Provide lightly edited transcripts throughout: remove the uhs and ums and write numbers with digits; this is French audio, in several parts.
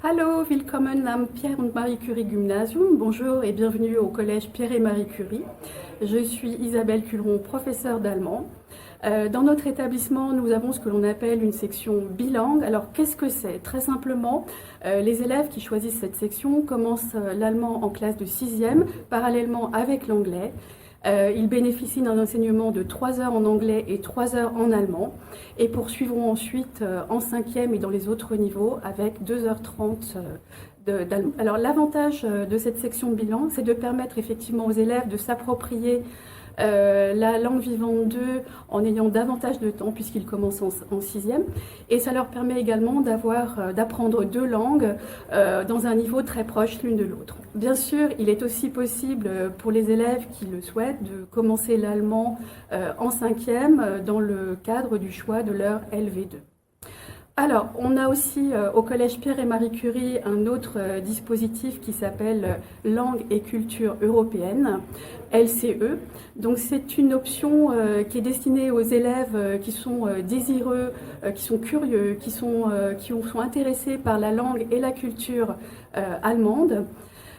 Hallo, willkommen am Pierre und Marie Curie Gymnasium. Bonjour et bienvenue au collège Pierre et Marie Curie. Je suis Isabelle Culeron, professeure d'allemand. Dans notre établissement, nous avons ce que l'on appelle une section bilingue. Alors, qu'est-ce que c'est? Très simplement, les élèves qui choisissent cette section commencent l'allemand en classe de 6e, parallèlement avec l'anglais. Ils bénéficient d'un enseignement de 3 heures en anglais et 3 heures en allemand et poursuivront ensuite en 5e et dans les autres niveaux avec 2h30 d'allemand. Alors l'avantage de cette section bilan, c'est de permettre effectivement aux élèves de s'approprier la langue vivante 2 en ayant davantage de temps puisqu'ils commencent en 6e, et ça leur permet également d'apprendre 2 langues dans un niveau très proche l'une de l'autre. Bien sûr, il est aussi possible pour les élèves qui le souhaitent de commencer l'allemand en 5e dans le cadre du choix de leur LV2. Alors, on a aussi au Collège Pierre et Marie Curie un autre dispositif qui s'appelle Langue et culture européenne, LCE. Donc c'est une option qui est destinée aux élèves qui sont désireux, qui sont curieux, qui sont intéressés par la langue et la culture allemande.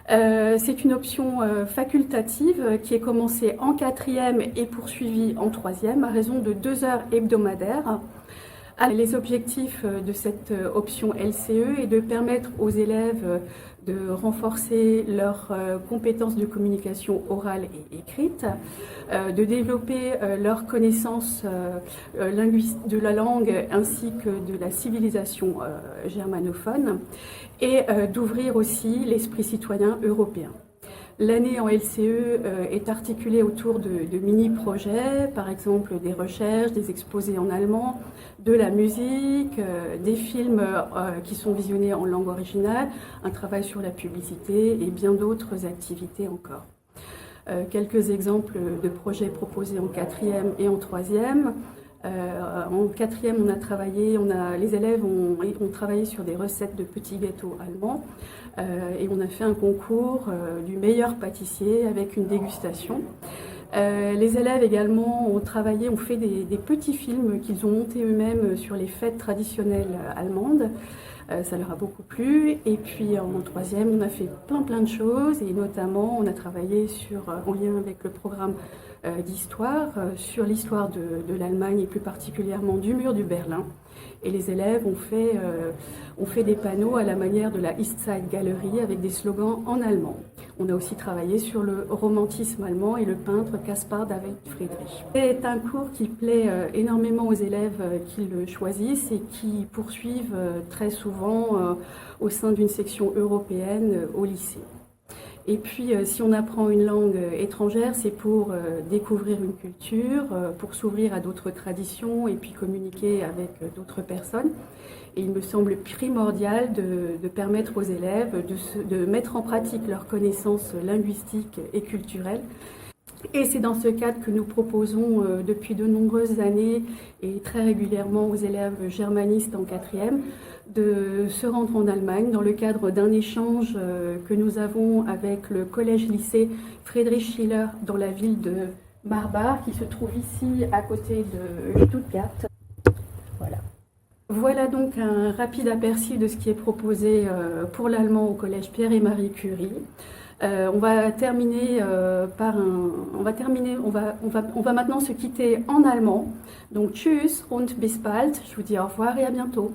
C'est une option facultative qui est commencée en 4e et poursuivie en 3e à raison de 2 heures hebdomadaires. Les objectifs de cette option LCE est de permettre aux élèves de renforcer leurs compétences de communication orale et écrite, de développer leurs connaissances de la langue ainsi que de la civilisation germanophone et d'ouvrir aussi l'esprit citoyen européen. L'année en LCE est articulée autour de mini-projets, par exemple des recherches, des exposés en allemand, de la musique, des films qui sont visionnés en langue originale, un travail sur la publicité et bien d'autres activités encore. Quelques exemples de projets proposés en 4e et en 3e. En 4e, les élèves ont travaillé sur des recettes de petits gâteaux allemands et on a fait un concours du meilleur pâtissier avec une dégustation. Les élèves également ont fait des petits films qu'ils ont montés eux-mêmes sur les fêtes traditionnelles allemandes. Ça leur a beaucoup plu. Et puis en 3e, on a fait plein de choses et notamment on a travaillé en lien avec le programme d'histoire, sur l'histoire de l'Allemagne et plus particulièrement du mur de Berlin. Et les élèves ont fait des panneaux à la manière de la East Side Gallery avec des slogans en allemand. On a aussi travaillé sur le romantisme allemand et le peintre Caspar David Friedrich. C'est un cours qui plaît énormément aux élèves qui le choisissent et qui poursuivent très souvent au sein d'une section européenne au lycée. Et puis, si on apprend une langue étrangère, c'est pour découvrir une culture, pour s'ouvrir à d'autres traditions et puis communiquer avec d'autres personnes. Et il me semble primordial de permettre aux élèves de mettre en pratique leurs connaissances linguistiques et culturelles. Et c'est dans ce cadre que nous proposons depuis de nombreuses années et très régulièrement aux élèves germanistes en 4e de se rendre en Allemagne dans le cadre d'un échange que nous avons avec le collège-lycée Friedrich Schiller dans la ville de Marbach qui se trouve ici à côté de Stuttgart. Voilà donc un rapide aperçu de ce qui est proposé pour l'allemand au collège Pierre et Marie Curie. On va maintenant se quitter en allemand. Donc tschüss und bis bald. Je vous dis au revoir et à bientôt.